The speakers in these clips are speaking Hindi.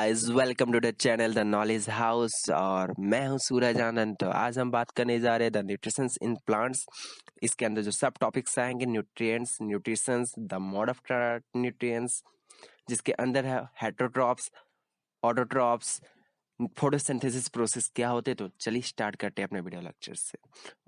Guys, welcome to the channel the knowledge house और मैं हूं सूरज आनंद। तो आज हम बात करने जा रहे हैं द न्यूट्रिशंस इन प्लांट्स। इसके अंदर जो सब टॉपिक्स आएंगे, nutrients, nutritions, the mode of nutrients, जिसके अंदर है हेटरोट्रॉप्स, ऑटोट्रॉप्स, फोटोसिंथेसिस प्रोसेस क्या होते हैं। तो चलिए स्टार्ट करते हैं अपने वीडियो लेक्चर से।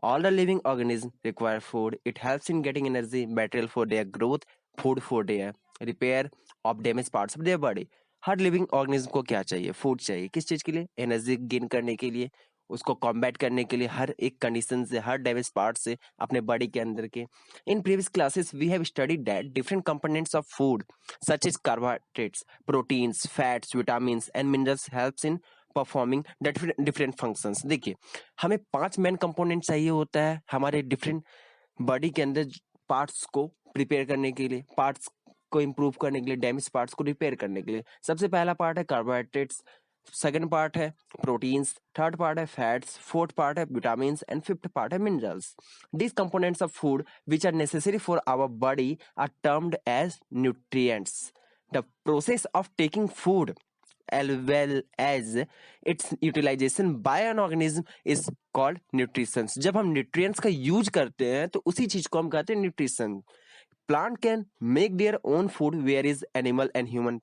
All the living organism require food. It helps in getting energy, material for their growth, food for their repair of damage parts of their body. Her living organism को क्या चाहिए? फूड चाहिए। किस चीज के लिए? एनर्जी गेन करने के लिए, उसको कॉम्बैट करने के लिए, हर एक कंडीशन से, हर डैमेज पार्ट से अपने बॉडी के अंदर के। In previous classes we have studied that different components of food such as carbohydrates, proteins, fats, vitamins and minerals helps in performing different functions. देखिए, हमें 5 मेन कंपोनेंट चाहिए होता है हमारे डिफरेंट बॉडी के अंदर पार्ट्स को प्रिपेयर करने के लिए, पार्ट्स को इंप्रूव करने के लिए, डैमेज पार्ट्स को रिपेयर करने के लिए। सबसे पहला पार्ट है कार्बोहाइड्रेट्स, सेकंड पार्ट है प्रोटीन्स, थर्ड पार्ट है फैट्स, फोर्थ पार्ट है विटामिन्स एंड फिफ्थ पार्ट है minerals. These components of food which are necessary for our body are termed as nutrients. The process of taking food as well as its utilization by an organism is called nutrition. जब हम nutrients का यूज करते हैं तो उसी चीज को हम कहते हैं nutrition. Plant can make their own food whereas animal and human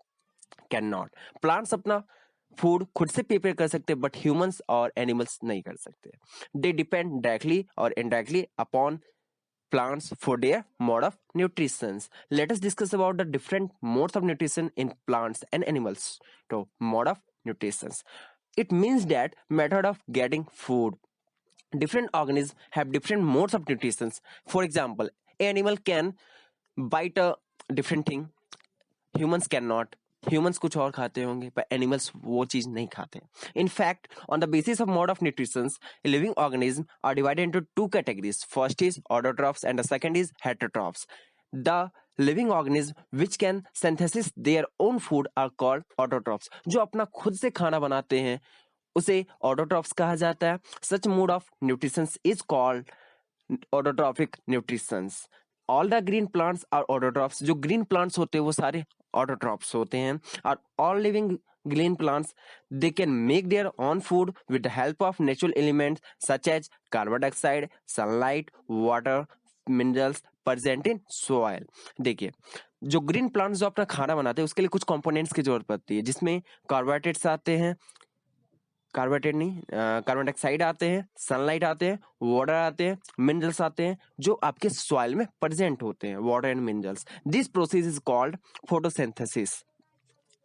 cannot. Plants अपना फूड खुद से प्रिपेयर कर सकते हैं बट ह्यूमंस और एनिमल्स नहीं कर सकते. दे डिपेंड डायरेक्टली और indirectly upon plants for their mode of nutrition. Let us discuss about the different modes of nutrition in plants and animals. So, mode of nutrition. It means that method of getting food. Different organisms have different modes of nutrition. For example, an animal can bite a different thing. Humans cannot. Humans कुछ और खाते होंगे पर एनिमल्स वो चीज नहीं खाते. In fact, on the basis of mode of nutrition, living organism are divided into 2 categories. First is autotrophs and the second is heterotrophs. The living organism which can synthesis their own food are called autotrophs. जो अपना खुद से खाना बनाते हैं उसे ऑटोट्रॉफ्स कहा जाता है. Such mode of nutrition is called autotrophic nutrition. All the green plants are autotrophs. जो ग्रीन प्लांट्स होते हैं वो सारे ऑटोट्रॉफ्स होते हैं. और all living green plants they can make their own food with the help of natural elements such as carbon dioxide, sunlight, water, minerals present in soil. देखिए, जो ग्रीन प्लांट्स जो अपना खाना बनाते हैं उसके लिए कुछ कंपोनेंट्स की जरूरत पड़ती है, जिसमें कार्बोहाइड्रेट्स आते हैं, कार्बन डाइऑक्साइड आते हैं, सनलाइट आते हैं, वाटर आते हैं, मिनरल्स आते हैं जो आपके सॉइल में प्रेजेंट होते हैं, water and minerals. This process is called photosynthesis.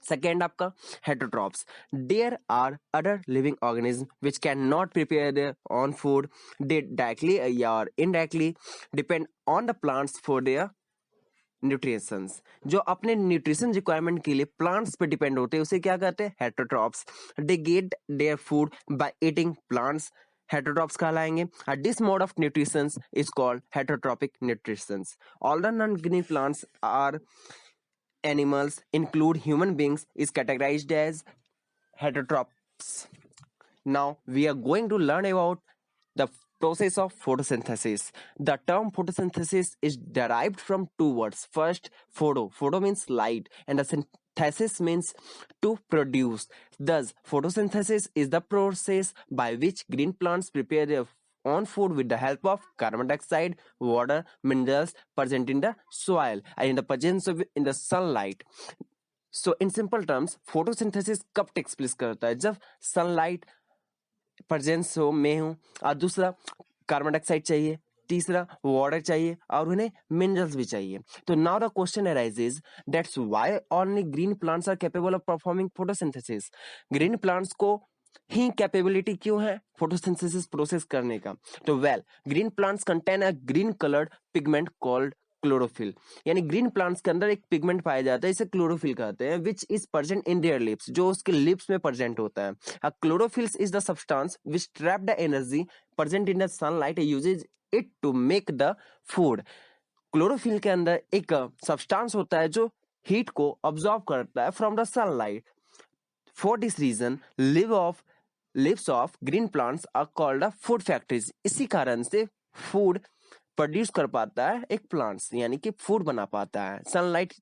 Second आपका heterotrophs. There are other living organism which can not prepare their own food. They directly या indirectly depend on the plants for their nutritions. जो अपने न्यूट्रिशन रिक्वायरमेंट के लिए प्लांट्स पे डिपेंड होते हैं उसे क्या कहते हैं? Heterotrophs. They get their food by eating plants. Heterotrophs कहलाएंगे. This mode of nutrition is called heterotrophic nutrition. All the non green plants are animals include human beings is categorized as heterotrophs. Now we are going to learn about the process of photosynthesis. The term photosynthesis is derived from 2 words. First, photo means light and the synthesis means to produce. Thus photosynthesis is the process by which green plants prepare their on food with the help of carbon dioxide, water, minerals present in the soil and in the presence of in the sunlight. So in simple terms, photosynthesis कब takes place करता है? जब sunlight presence हो, में हो, और दूसरा कार्बन डाइऑक्साइड चाहिए, तीसरा वाटर चाहिए और उन्हें मिनरल्स भी चाहिए. तो now the question arises, that's why only green plants are capable of performing photosynthesis. Green plants को ही कैपेबिलिटी क्यों है फोटोसिंथेसिस प्रोसेस करने का? तो green plants contain a green coloured pigment called chlorophyll. यानी ग्रीन प्लांट्स के अंदर एक पिगमेंट पाया जाता है, इसे क्लोरोफिल कहते हैं, which is present in their lips. जो उसके लिप्स में प्रेजेंट होता है. Chlorophyll is the substance which trap the energy present in the sunlight and uses it to make the food. Chlorophyll के अंदर एक सब्सटेंस होता है जो हीट को ऑब्जॉर्व करता है from the sunlight. For this reason, leaves of green plants are called food factories. इसी कारण से फूड प्रोड्यूस कर पाता है एक प्लांट्स, यानी कि फूड बना पाता है. सनलाइट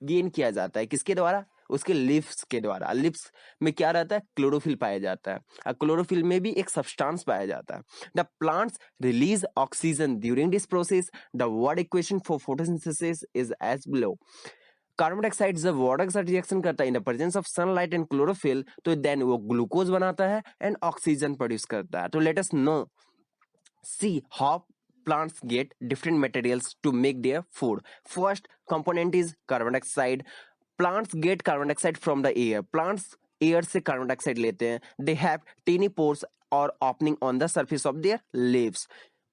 गेन किया जाता है किसके द्वारा? उसके लीव्स के द्वारा। लीव्स में क्या रहता है, क्लोरोफिल पाया जाता है, और क्लोरोफिल में भी एक सब्सटेंस पाया जाता है। The plants release oxygen during this process. The word equation for photosynthesis is as below. Carbon dioxide जब वाटर के साथ रिएक्शन करता है in the presence of sunlight and chlorophyll, तो देन वो ग्लूकोज बनाता है एंड ऑक्सीजन प्रोड्यूस करता है। तो let us now see how plants get different materials to make their food. First component is carbon dioxide. Plants get carbon dioxide from the air. Plants air से carbon dioxide लेते हैं. They have tiny pores or opening on the surface of their leaves.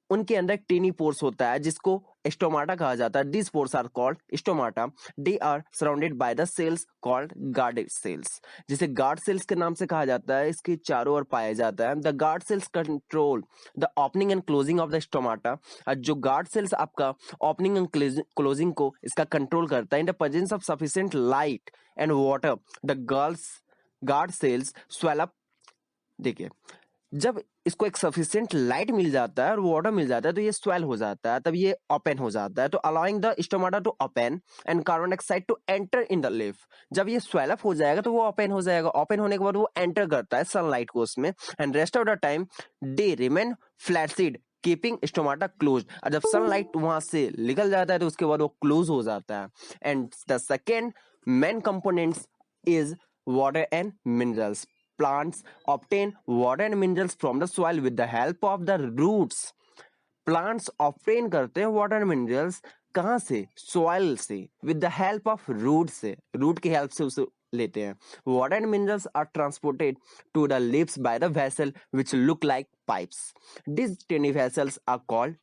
उनके अंदर टीनी पोर्स होता है जिसको स्टोमाटा कहा जाता है। This pores are called stomata. They are surrounded by the cells called guard cells, जिसे गार्ड सेल्स के नाम से कहा जाता है। इसके चारों ओर पाया जाता है। The guard cells control the opening and closing of the stomata. जो गार्ड सेल्स आपका ओपनिंग एंड क्लोजिंग को इसका कंट्रोल करता है। In the presence of sufficient light and water the guard cells swell up. देखिए, जब इसको एक सफिशिएंट लाइट मिल जाता है और वाटर मिल जाता है तो ये स्वेल हो जाता है, तब ये ओपन हो जाता है। तो allowing the stomata to open and carbon dioxide to enter in the leaf. जब ये स्वेल अप हो जाएगा तो वो ओपन हो जाएगा। ओपन होने के बाद वो एंटर करता है सनलाइट को उसमें, and rest of the time they remain flaccid keeping stomata close. और जब सनलाइट वहां से निकल जाता है तो उसके बाद वो क्लोज हो जाता है। And the second main components is water and minerals. Plants obtain water and minerals from the soil with the help of the roots. Plants obtain करते हैं water and minerals कहाँ से, soil से, with the help of root से, root की help से उसे लेते हैं। Water and minerals are transported to the leaves by the vessel which look like pipes. These tiny vessels are called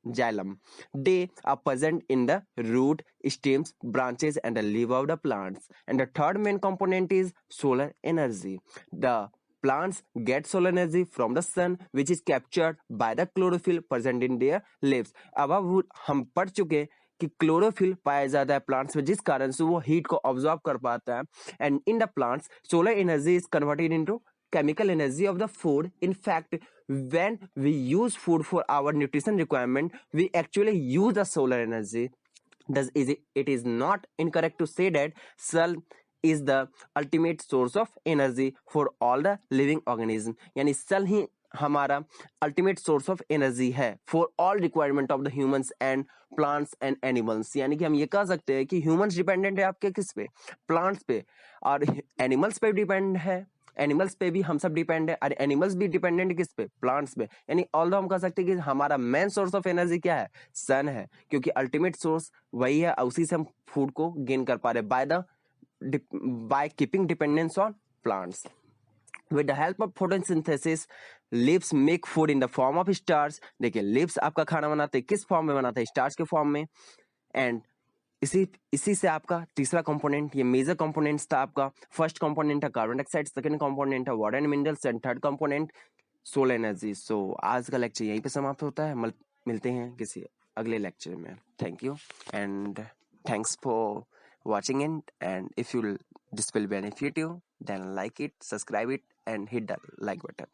xylem. They are present in the root, stems, branches, and the leaf of the plants. And the third main component is solar energy. The plants get solar energy from the sun, which is captured by the chlorophyll present in their leaves. अब हम पढ़ चुके कि क्लोरोफिल पाया जाता है प्लांट्स में, जिस कारण से वो हीट को ऑब्जॉर्ब कर पाता है। And in the plants solar energy is converted into chemical energy of the food. In fact, when we use food for our nutrition requirement, we actually use the solar energy. Thus, it is not incorrect to say that sun is the ultimate source of energy for all the living organism. यानी सल ही हमारा अल्टीमेट सोर्स ऑफ एनर्जी है for all requirement of the humans and plants and animals. यानी कि हम ये कह सकते हैं कि ह्यूमंस डिपेंडेंट है आपके किस पे, प्लांट्स पे, और एनिमल्स पे डिपेंड है, एनिमल्स पे भी हम सब डिपेंड है, और एनिमल्स भी डिपेंडेंट किस पे, प्लांट्स पे। यानी ऑल्दो हम कह सकते हैं कि हमारा मेन सोर्स ऑफ एनर्जी क्या है, सन है, क्योंकि अल्टीमेट सोर्स वही है, उसी से हम फूड को गेन कर पा रहे by keeping dependence on plants. With the help of photosynthesis, leaves make food in the form of starch. देखिए, leaves आपका खाना बनाते हैं किस फॉर्म में बनाते हैं, स्टार्च के फॉर्म में। एंड इसी से आपका तीसरा कंपोनेंट, ये मेजर कंपोनेंट्स था आपका। फर्स्ट कंपोनेंट है कार्बन डाइऑक्साइड, सेकंड कंपोनेंट है water and minerals, and third component solar energy. So आज का लेक्चर यहीं पे समाप्त होता है। मिलते हैं किसी अगले लेक्चर में। Thank you and thanks for watching it, and if this will benefit you, then like it, subscribe it, and hit the like button.